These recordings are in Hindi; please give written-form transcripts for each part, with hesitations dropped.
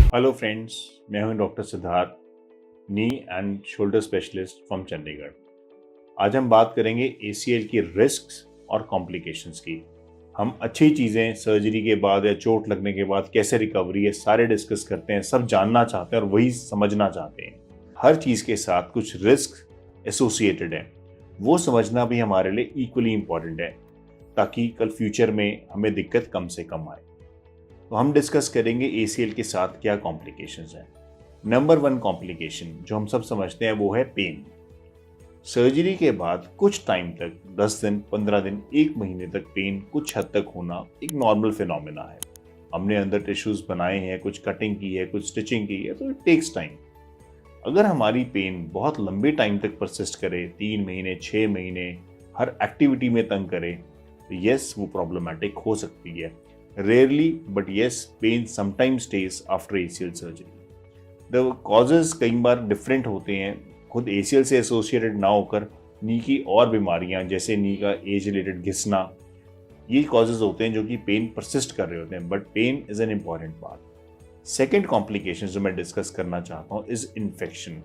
हेलो फ्रेंड्स, मैं हूं doctor Siddharth, knee and shoulder specialist from Chandigarh. आज हम बात करेंगे एसीएल की रिस्क्स और कॉम्प्लिकेशंस की। हम अच्छी चीज़ें सर्जरी के बाद या चोट लगने के बाद कैसे रिकवरी है सारे डिस्कस करते हैं, सब जानना चाहते हैं और वही समझना चाहते हैं। हर चीज़ के साथ कुछ रिस्क एसोसिएटेड है, वो समझना भी हमारे लिए इक्वली इम्पॉर्टेंट है ताकि कल फ्यूचर में हमें दिक्कत कम से कम आए। तो हम डिस्कस करेंगे एसीएल के साथ क्या कॉम्प्लिकेशंस हैं। नंबर 1 कॉम्प्लिकेशन जो हम सब समझते हैं वो है पेन। सर्जरी के बाद कुछ टाइम तक 10 दिन, 15 दिन, 1 महीने तक पेन कुछ हद तक होना एक नॉर्मल फिनोमेना है। हमने अंदर टिश्यूज बनाए हैं, कुछ कटिंग की है, कुछ स्टिचिंग की है, तो इट टेक्स टाइम। अगर हमारी पेन बहुत लंबे टाइम तक परसिस्ट करे, 3 महीने, 6 महीने, हर एक्टिविटी में तंग करे, तो यस वो प्रॉब्लमेटिक हो सकती है। Rarely, but yes, pain sometimes stays after ACL surgery. The causes कई बार डिफरेंट होते हैं, खुद ACL से एसोसिएटेड ना होकर नी की और बीमारियां जैसे नी का एज रिलेटेड घिसना, ये कॉजेज होते हैं जो कि पेन परसिस्ट कर रहे होते हैं, but pain is an important part. Second complication जो मैं डिस्कस करना चाहता हूँ इज इन्फेक्शन।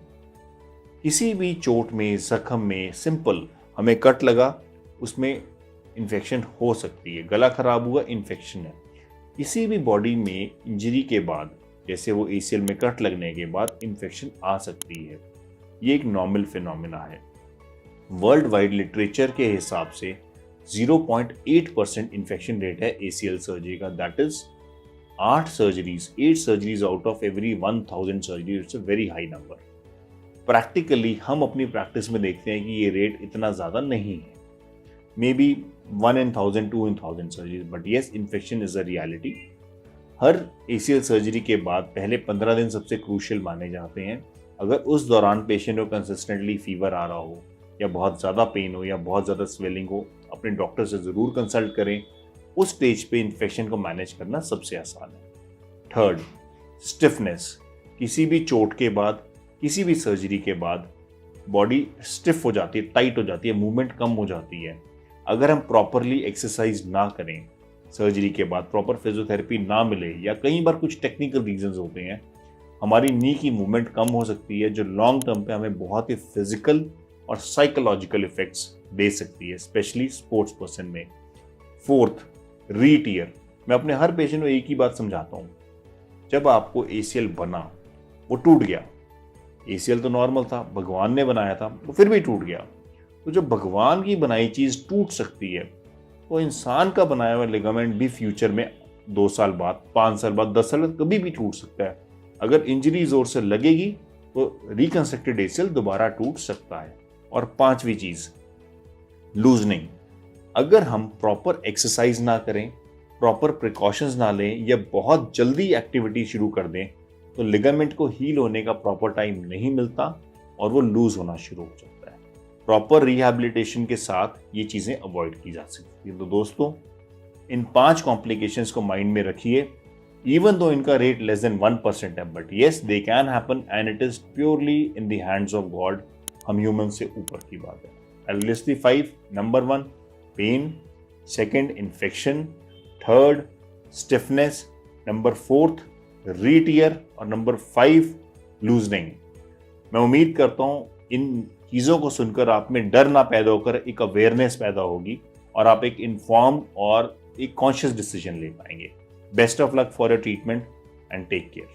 किसी भी चोट में, जख्म में, सिंपल हमें कट लगा, उसमें इन्फेक्शन हो सकती है। गला खराब हुआ, इन्फेक्शन है। किसी भी बॉडी में इंजरी के बाद, जैसे वो एसीएल में कट लगने के बाद इन्फेक्शन आ सकती है। ये एक नॉर्मल फिनोमेना है। वर्ल्ड वाइड लिटरेचर के हिसाब से 0.8% इन्फेक्शन रेट है एसीएल सर्जरी का। That is 8 surgeries out of every 1000 surgery. It's a very high number. Practically हम अपनी प्रैक्टिस में देखते हैं कि ये रेट इतना ज़्यादा नहीं है। May be 1 in 1000, 2 in 1000 surgeries, but yes infection is a reality. Her ACL surgery के बाद पहले 15 दिन सबसे क्रूशियल माने जाते हैं। अगर उस दौरान पेशेंट को कंसिस्टेंटली फीवर आ रहा हो या बहुत ज़्यादा पेन हो या बहुत ज़्यादा स्वेलिंग हो, अपने डॉक्टर से ज़रूर कंसल्ट करें। उस स्टेज पे इन्फेक्शन को मैनेज करना सबसे आसान है। Third, stiffness. किसी भी चोट के बाद, किसी भी सर्जरी के बाद बॉडी स्टिफ हो जाती है, टाइट हो जाती है, मूवमेंट कम हो जाती है। अगर हम प्रॉपरली एक्सरसाइज ना करें, सर्जरी के बाद प्रॉपर फिजियोथेरेपी ना मिले, या कई बार कुछ टेक्निकल रीजंस होते हैं, हमारी नी की मूवमेंट कम हो सकती है, जो लॉन्ग टर्म पे हमें बहुत ही फिजिकल और साइकोलॉजिकल इफेक्ट्स दे सकती है, स्पेशली स्पोर्ट्स पर्सन में। फोर्थ, रीटियर। मैं अपने हर पेशेंट को एक ही बात समझाता हूँ, जब आपको एसीएल बना, वो टूट गया। एसीएल तो नॉर्मल था, भगवान ने बनाया था, वो फिर भी टूट गया। तो जब भगवान की बनाई चीज़ टूट सकती है, तो इंसान का बनाया हुआ लिगामेंट भी फ्यूचर में 2 साल बाद, 5 साल बाद, 10 साल बाद कभी भी टूट सकता है। अगर इंजरी जोर से लगेगी तो रिकंस्ट्रक्टेड एसीएल दोबारा टूट सकता है। और 5वीं चीज़, लूजनिंग। अगर हम प्रॉपर एक्सरसाइज ना करें, प्रॉपर प्रिकॉशंस ना लें, या बहुत जल्दी एक्टिविटी शुरू कर दें, तो लिगामेंट को हील होने का प्रॉपर टाइम नहीं मिलता और वो लूज होना शुरू हो जाता है। प्रॉपर रिहैबिलिटेशन के साथ ये चीज़ें अवॉइड की जा सकती है। तो दोस्तों, इन 5 कॉम्प्लिकेशंस को माइंड में रखिए। इवन दो इनका रेट लेस देन 1% है, but yes they can happen and it is purely in the hands of God. हम ह्यूमन से ऊपर की बात है। I list the 5। Number 1, pain. Second, infection. Third, stiffness. Number 4, retear. और नंबर 5, लूजनिंग। मैं उम्मीद करता हूँ इन चीज़ों को सुनकर आप में डर ना पैदा होकर एक अवेयरनेस पैदा होगी और आप एक इन्फॉर्म और एक कॉन्शियस डिसीजन ले पाएंगे। Best of luck for your treatment and take care.